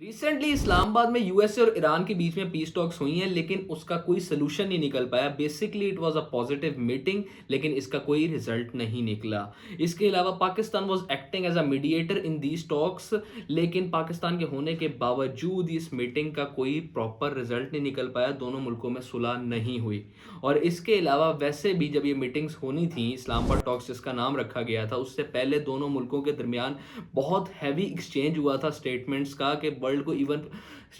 Recently Islamabad में USA और Iran के बीच में पीस टॉक्स हुई हैं, लेकिन उसका कोई सोल्यूशन नहीं निकल पाया। Basically it was a positive meeting, लेकिन इसका कोई रिजल्ट नहीं निकला। इसके अलावा Pakistan was acting as a mediator in these talks, लेकिन पाकिस्तान के होने के बावजूद इस मीटिंग का कोई प्रॉपर रिजल्ट नहीं निकल पाया। दोनों मुल्कों में सुलह नहीं हुई। और इसके अलावा वैसे भी जब ये मीटिंग्स होनी थी, इस्लामाबाद टॉक्स जिसका नाम रखा गया था, उससे पहले दोनों मुल्कों के दरमियान बहुत हैवी एक्सचेंज हुआ था स्टेटमेंट्स का, कि वर्ल्ड को इवन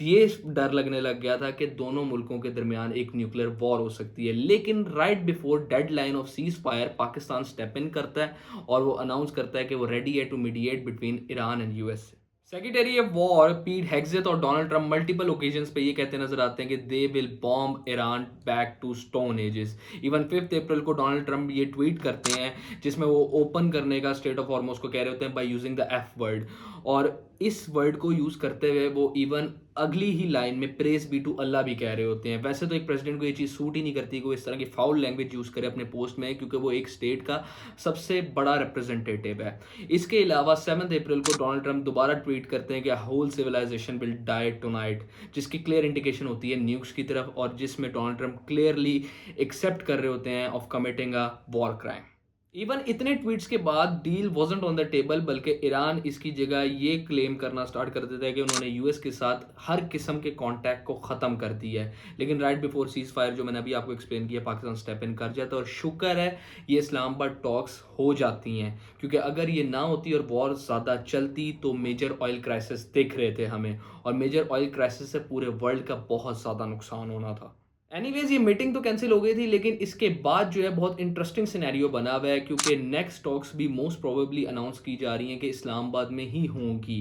ये डर लगने लग गया था कि दोनों मुल्कों के दरमियान एक न्यूक्लियर वॉर हो सकती है। लेकिन right before deadline of cease fire Pakistan step in करता है और वो अनाउंस करता है कि वो रेडी है to mediate between Iran and US. Secretary of war Pete Hegseth और डोनाल्ड ट्रंप मल्टीपल ओकेजन्स पे ये कहते नजर आते हैं कि they will bomb Iran back to stone ages. Even 5 अप्रैल को डोनाल्ड ट्रंप ये ट्वीट करते हैं जिसमें वो ओपन करने का स्टेट ऑफ हॉर्मोज को कह रहे होते हैं by using the F word. और इस वर्ड को यूज करते हुए वो इवन अगली ही लाइन में प्रेस बी टू अल्लाह भी कह रहे होते हैं। वैसे तो एक प्रेसिडेंट को ये चीज़ सूट ही नहीं करती कि वो इस तरह की फाउल लैंग्वेज यूज़ करे अपने पोस्ट में, क्योंकि वो एक स्टेट का सबसे बड़ा रिप्रेजेंटेटिव है। इसके अलावा 7 अप्रैल को डोनाल्ड ट्रंप दोबारा ट्वीट करते हैं कि whole civilisation will die tonight, जिसकी क्लियर इंडिकेशन होती है न्यूक्स की तरफ, और जिसमें डोनाल्ड ट्रंप क्लियरली एक्सेप्ट कर रहे होते हैं of committing a war crime. Even इतने ट्वीट्स के बाद deal wasn't on the table, बल्कि ईरान इसकी जगह ये क्लेम करना स्टार्ट कर देता है कि उन्होंने यूएस के साथ हर किस्म के कांटेक्ट को ख़त्म कर दिया है। लेकिन राइट बिफोर सीज फायर, जो मैंने अभी आपको एक्सप्लेन किया, पाकिस्तान स्टेप इन कर जाता है। और शुक्र है ये इस्लामाबाद टॉक्स हो जाती हैं, क्योंकि अगर ये ना होती और वॉर ज़्यादा चलती तो मेजर ऑयल क्राइसिस दिख रहे थे हमें, और मेजर ऑयल क्राइसिस से पूरे वर्ल्ड का बहुत ज़्यादा नुकसान होना था। एनीवेज ये मीटिंग तो कैंसिल हो गई थी, लेकिन इसके बाद जो है बहुत इंटरेस्टिंग सिनेरियो बना हुआ है, क्योंकि नेक्स्ट टॉक्स भी मोस्ट प्रोबेबली अनाउंस की जा रही हैं कि इस्लामाबाद में ही होंगी।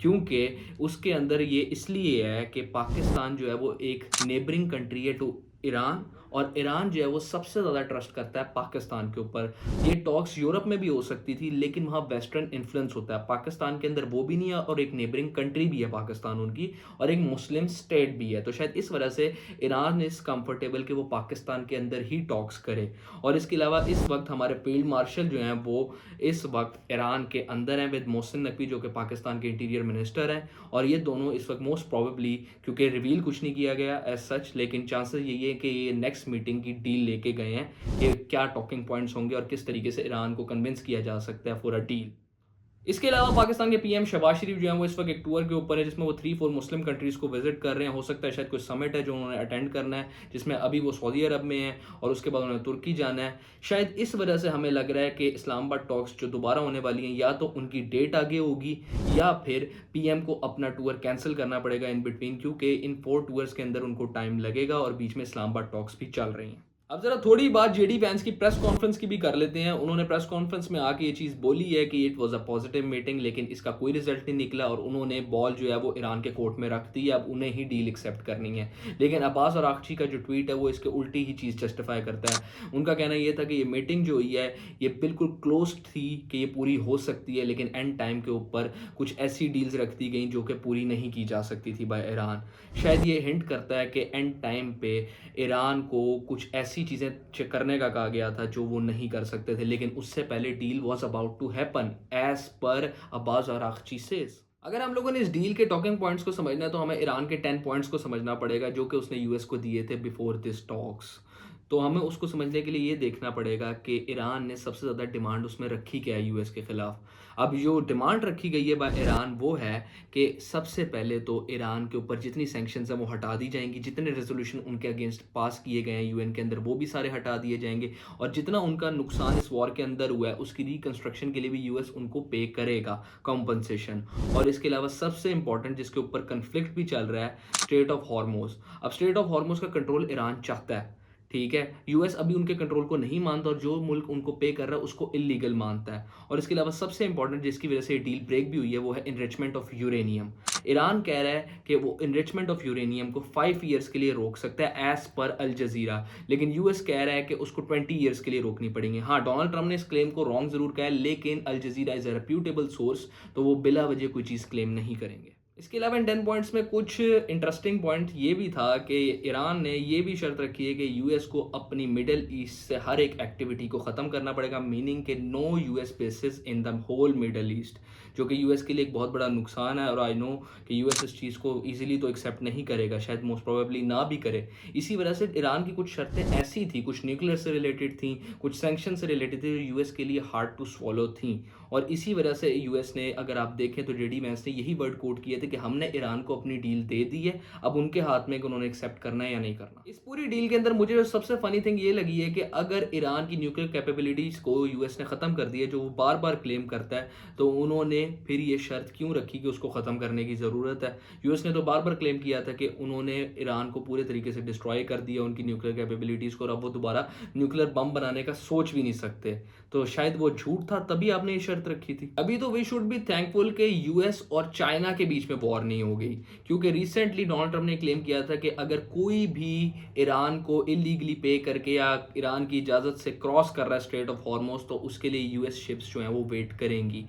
क्योंकि उसके अंदर ये इसलिए है कि पाकिस्तान जो है वो एक नेबरिंग कंट्री है टू ईरान, और ईरान जो है वो सबसे ज़्यादा ट्रस्ट करता है पाकिस्तान के ऊपर। ये टॉक्स यूरोप में भी हो सकती थी, लेकिन वहाँ वेस्टर्न इन्फ्लुएंस होता है। पाकिस्तान के अंदर वो भी नहीं है, और एक नेबरिंग कंट्री भी है पाकिस्तान उनकी, और एक मुस्लिम स्टेट भी है। तो शायद इस वजह से ईरान इज़ कंफर्टेबल कि वो पाकिस्तान के अंदर ही टॉक्स करे। और इसके अलावा इस वक्त हमारे फील्ड मार्शल जो हैं वो इस वक्त ईरान के अंदर हैं विद मोहसिन नकवी, जो कि पाकिस्तान के इंटीरियर मिनिस्टर हैं। और ये दोनों इस वक्त मोस्ट प्रोबेबली, क्योंकि रिवील कुछ नहीं किया गया एज सच, लेकिन चांसेस यही है कि ये नेक्स्ट मीटिंग की डील लेके गए हैं कि क्या टॉकिंग पॉइंट्स होंगे और किस तरीके से ईरान को कन्विंस किया जा सकता है फॉर अ डील। इसके अलावा पाकिस्तान के पीएम शहबाज शरीफ जो हैं वो इस वक्त एक टूर के ऊपर है, जिसमें वो 3-4 मुस्लिम कंट्रीज़ को विजिट कर रहे हैं। हो सकता है शायद कोई समिट है जो उन्होंने अटेंड करना है, जिसमें अभी वो सऊदी अरब में है, और उसके बाद उन्होंने तुर्की जाना है। शायद इस वजह से हमें लग रहा है कि इस्लामाबाद टॉक्स जो दोबारा होने वाली हैं, या तो उनकी डेट आगे होगी, या फिर पीएम को अपना टूर कैंसिल करना पड़ेगा इन बिटवीन, क्योंकि इन 4 टूर्स के अंदर उनको टाइम लगेगा, और बीच में इस्लामाबाद टॉक्स भी चल रही हैं। अब जरा थोड़ी बात जेडी वैंस की प्रेस कॉन्फ्रेंस की भी कर लेते हैं। उन्होंने प्रेस कॉन्फ्रेंस में आके ये चीज़ बोली है कि it was a positive meeting, लेकिन इसका कोई रिजल्ट नहीं निकला, और उन्होंने बॉल जो है वो ईरान के कोर्ट में रख दी है। अब उन्हें ही डील एक्सेप्ट करनी है। लेकिन अब्बास अरागची का जो ट्वीट है वो इसके उल्टी ही चीज़ जस्टिफाई करता है। उनका कहना ये था कि ये मीटिंग जो हुई है ये बिल्कुल क्लोज थी कि ये पूरी हो सकती है, लेकिन एंड टाइम के ऊपर कुछ ऐसी डील्स रख दी गई जो कि पूरी नहीं की जा सकती थी बाय ईरान। शायद ये हिंट करता है कि एंड टाइम पे ईरान को कुछ ऐसी चीज़ें करने का कहा गया था जो वो नहीं कर सकते थे, लेकिन उससे पहले deal was about to happen as per Abbas Araghchi says. अगर हम लोगों ने इस डील के टॉकिंग पॉइंट्स को समझना है तो हमें ईरान के 10 पॉइंट्स को समझना पड़ेगा, जो कि उसने यूएस को दिए थे बिफोर दिस टॉक्स। तो हमें उसको समझने के लिए ये देखना पड़ेगा कि ईरान ने सबसे ज़्यादा डिमांड उसमें रखी क्या है यूएस के ख़िलाफ़। अब जो डिमांड रखी गई है बाय ईरान वो है कि सबसे पहले तो ईरान के ऊपर जितनी सैंक्शंस हैं वो हटा दी जाएंगी, जितने रेजोल्यूशन उनके अगेंस्ट पास किए गए हैं यूएन के अंदर वो भी सारे हटा दिए जाएंगे, और जितना उनका नुकसान इस वॉर के अंदर हुआ है उसकी रिकंस्ट्रक्शन के लिए भी यूएस उनको पे करेगा कॉम्पनसेशन। और इसके अलावा सबसे इंपॉर्टेंट जिसके ऊपर कन्फ्लिक्ट भी चल रहा है, स्ट्रेट ऑफ हॉर्मोज। अब स्ट्रेट ऑफ हॉर्मोज का कंट्रोल ईरान चाहता है, ठीक है। यूएस अभी उनके कंट्रोल को नहीं मानता, और जो मुल्क उनको पे कर रहा है उसको इलीगल मानता है। और इसके अलावा सबसे इंपॉर्टेंट जिसकी वजह से डील ब्रेक भी हुई है वो है इनरिचमेंट ऑफ यूरेनियम। ईरान कह रहा है कि वो इनरिचमेंट ऑफ यूरेनियम को 5 ईयर्स के लिए रोक सकता है एज पर अल जजीरा, लेकिन यूएस कह रहा है कि उसको 20 ईयर्स के लिए रोकनी पड़ेंगे। हाँ, डोनाल्ड ट्रंप ने इस क्लेम को रॉन्ग जरूर कहा है, लेकिन अल जजीरा इज अ रेप्यूटेबल सोर्स, तो वो बिला वजह कोई चीज़ क्लेम नहीं करेंगे। इसके अलावा इन 10 पॉइंट्स में कुछ इंटरेस्टिंग पॉइंट ये भी था कि ईरान ने ये भी शर्त रखी है कि यूएस को अपनी मिडल ईस्ट से हर एक एक्टिविटी को ख़त्म करना पड़ेगा, मीनिंग के no US bases in the whole Middle East. जो कि यूएस के लिए एक बहुत बड़ा नुकसान है। और आई नो कि यूएस इस चीज़ को ईजिली तो एक्सेप्ट नहीं करेगा, शायद मोस्ट प्रोबेबली ना भी करे। इसी वजह से ईरान की कुछ शर्तें ऐसी थी, कुछ न्यूक्लियर से रिलेटेड थी, कुछ सैंक्शन से रिलेटेड थी, जो यूएस के लिए हार्ड टू स्वॉलो थी। और इसी वजह से यूएस ने, अगर आप देखें तो जेडी वैंस ने यही वर्ड कोट किए थे कि हमने ईरान को अपनी डील दे दी है, अब उनके हाथ में कि उन्होंने एक्सेप्ट करना है या नहीं करना। इस पूरी डील के अंदर मुझे जो सबसे फनी थिंग ये लगी है कि अगर ईरान की न्यूक्लियर कैपेबिलिटीज को यूएस ने ख़त्म कर दिया, जो वो बार बार क्लेम करता है, तो उन्होंने फिर ये शर्त क्यों रखी कि उसको ख़त्म करने की ज़रूरत है। यूएस ने तो बार बार क्लेम किया था कि उन्होंने ईरान को पूरे तरीके से डिस्ट्रॉय कर दिया, उनकी न्यूक्लियर कैपेबिलिटीज़ को, और अब वो दोबारा न्यूक्लियर बम बनाने का सोच भी नहीं सकते। तो शायद वो झूठ था, तभी आपने ये शर्त रखी थी। अभी तो वी शुड बी थैंकफुल कि यूएस और चाइना के बीच में वॉर नहीं हो गई, क्योंकि रिसेंटली डोनाल्ड ट्रंप ने क्लेम किया था कि अगर कोई भी ईरान को इलीगली पे करके या ईरान की इजाज़त से क्रॉस कर रहा है स्ट्रेट ऑफ हॉर्मोज, तो उसके लिए यूएस शिप्स जो हैं वो वेट करेंगी।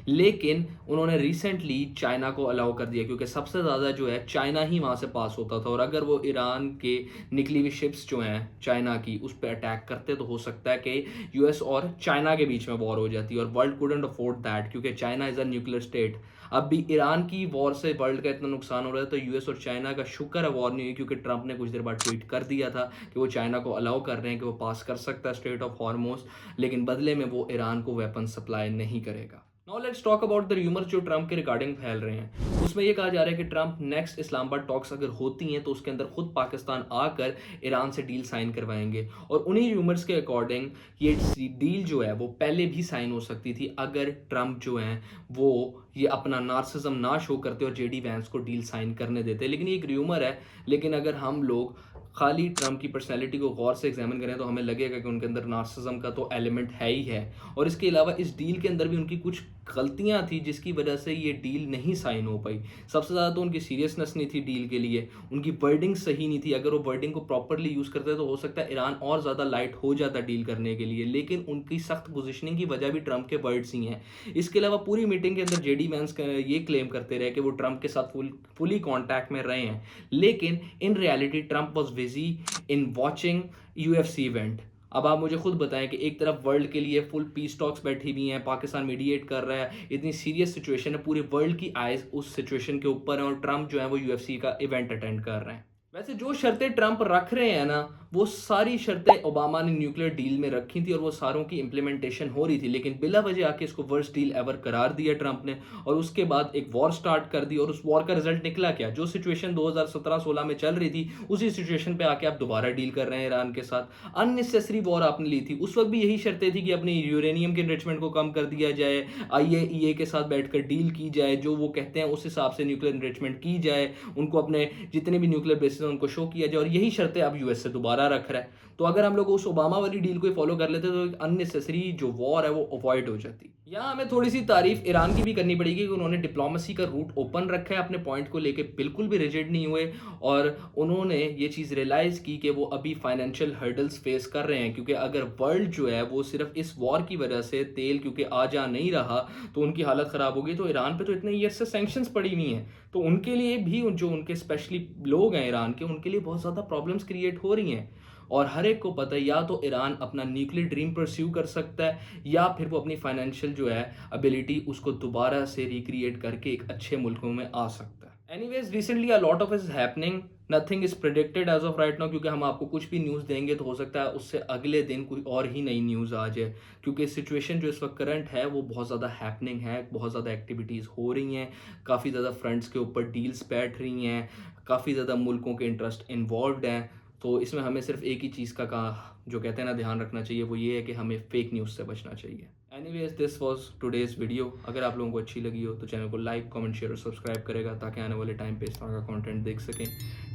लेकिन उन्होंने रिसेंटली चाइना को अलाउ कर दिया, क्योंकि सबसे ज़्यादा जो है चाइना ही वहाँ से पास होता था, और अगर वो ईरान के निकली हुई शिप्स जो हैं चाइना की उस पर अटैक करते, तो हो सकता है कि यूएस और चाइना के बीच में वॉर हो जाती, और वर्ल्ड कुडंट अफोर्ड दैट, क्योंकि China is a nuclear state. अब भी ईरान की वॉर से वर्ल्ड का इतना नुकसान हो रहा है, तो यूएस और चाइना का शुक्र है वॉर नहीं हुई, क्योंकि ट्रंप ने कुछ देर बाद ट्वीट कर दिया था कि वो चाइना को अलाउ कर रहे हैं कि वो पास कर सकता है स्ट्रेट ऑफ हॉर्मोज, लेकिन बदले में वो ईरान को वेपन सप्लाई नहीं करेगा। Now let's talk about the rumours जो ट्रंप के रिगार्डिंग फैल रहे हैं। उसमें ये कहा जा रहा है कि ट्रंप नेक्स्ट इस्लामाबाद टॉक्स अगर होती हैं तो उसके अंदर खुद पाकिस्तान आकर ईरान से डील साइन करवाएंगे, और उन्हीं र्यूमर्स के अकॉर्डिंग ये डील जो है वो पहले भी साइन हो सकती थी, अगर ट्रंप जो है वो ये अपना नार्सिज्म ना शो करते और जेडी वैंस को डील साइन करने देते। लेकिन ये एक र्यूमर है, लेकिन अगर हम लोग खाली ट्रंप की पर्सनैलिटी को गौर से एग्जामिन करें तो हमें लगेगा कि उनके अंदर नार्सिज्म का तो एलिमेंट है ही है, और इसके अलावा इस डील के अंदर भी उनकी कुछ गलतियां थी जिसकी वजह से ये डील नहीं साइन हो पाई। सबसे ज़्यादा तो उनकी सीरियसनेस नहीं थी डील के लिए, उनकी वर्डिंग सही नहीं थी। अगर वो वर्डिंग को प्रॉपरली यूज़ करते तो हो सकता है ईरान और ज़्यादा लाइट हो जाता डील करने के लिए, लेकिन उनकी सख्त पोजिशनिंग की वजह भी ट्रंप के वर्ड्स ही हैं। इसके अलावा पूरी मीटिंग के अंदर जेडी वैंस ये क्लेम करते रहे कि वो ट्रंप के साथ फुली कॉन्टैक्ट में रहे हैं, लेकिन in reality Trump was busy in watching UFC event. अब आप मुझे खुद बताएं कि एक तरफ वर्ल्ड के लिए फुल पीस टॉक्स बैठी हुई हैं, पाकिस्तान मीडिएट कर रहा है, इतनी सीरियस सिचुएशन है, पूरे वर्ल्ड की आइज उस सिचुएशन के ऊपर है, और ट्रंप जो है वो यूएफसी का इवेंट अटेंड कर रहे हैं। वैसे जो शर्तें ट्रंप रख रहे हैं ना, वो सारी शर्तें ओबामा ने न्यूक्लियर डील में रखी थी, और वो सारों की इंप्लीमेंटेशन हो रही थी, लेकिन बिला वजह आके इसको वर्स्ट डील एवर करार दिया ट्रंप ने, और उसके बाद एक वॉर स्टार्ट कर दी। और उस वॉर का रिजल्ट निकला क्या? जो सिचुएशन 2017-16 में चल रही थी, उसी सिचुएशन पे आके आप दोबारा डील कर रहे हैं ईरान के साथ। अननेसेसरी वॉर आपने ली थी। उस वक्त भी यही शर्तें थी कि अपनी यूरेनियम के इनरिचमेंट को कम कर दिया जाए, IAEA के साथ बैठकर डील की जाए, जो वो कहते हैं उस हिसाब से न्यूक्लियर इनरिचमेंट की जाए, उनको अपने जितने भी न्यूक्लियर बेसिस हैं उनको शो किया जाए, और यही शर्तें अब यूएस से दोबारा रख रहा है। तो अगर हम लोग उस ओबामा वाली डील को फॉलो कर लेते तो एक अननेसेसरी जो वॉर है वो अवॉइड हो जाती। यहाँ हमें थोड़ी सी तारीफ ईरान की भी करनी पड़ेगी कि उन्होंने डिप्लोमेसी का रूट ओपन रखा है, अपने पॉइंट को लेके बिल्कुल भी रिजिड नहीं हुए, और उन्होंने ये चीज़ रियलाइज़ की कि वो अभी फाइनेंशियल हर्डल्स फेस कर रहे हैं, क्योंकि अगर वर्ल्ड जो है वो सिर्फ इस वॉर की वजह से तेल क्योंकि आ जा नहीं रहा तो उनकी हालत ख़राब होगी, तो ईरान पे तो इतने ईयर से सैंक्शंस पड़ी हुई हैं, तो उनके लिए भी जो उनके स्पेशली लोग हैं ईरान के, उनके लिए बहुत ज़्यादा प्रॉब्लम्स क्रिएट हो रही हैं। और हर एक को पता है या तो ईरान अपना न्यूक्लियर ड्रीम परस्यू कर सकता है, या फिर वो अपनी फाइनेंशियल जो है एबिलिटी उसको दोबारा से रिक्रिएट करके एक अच्छे मुल्कों में आ सकता है। Anyways recently a lot of is happening, nothing is predicted as of right now, क्योंकि हम आपको कुछ भी न्यूज़ देंगे तो हो सकता है उससे अगले दिन कोई और ही नई न्यूज़ आ जाए, क्योंकि सिचुएशन जो इस वक्त करंट है वो बहुत ज़्यादा हैपनिंग है, बहुत ज़्यादा एक्टिविटीज़ हो रही हैं, काफ़ी ज़्यादा फ्रंट्स के ऊपर डील्स बैठ रही हैं, काफ़ी ज़्यादा मुल्कों के इंटरेस्ट इन्वॉल्व हैं। तो इसमें हमें सिर्फ एक ही चीज़ का जो कहते हैं ना ध्यान रखना चाहिए, वो ये है कि हमें फेक न्यूज़ से बचना चाहिए। Anyways this was today's video. अगर आप लोगों को अच्छी लगी हो तो चैनल को लाइक, कमेंट, शेयर और सब्सक्राइब करेगा, ताकि आने वाले टाइम पे इस तरह का कंटेंट देख सकें।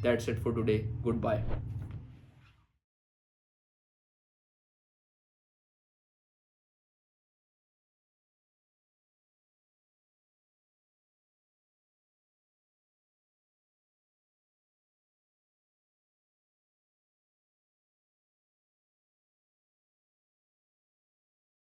That's it for today, good bye.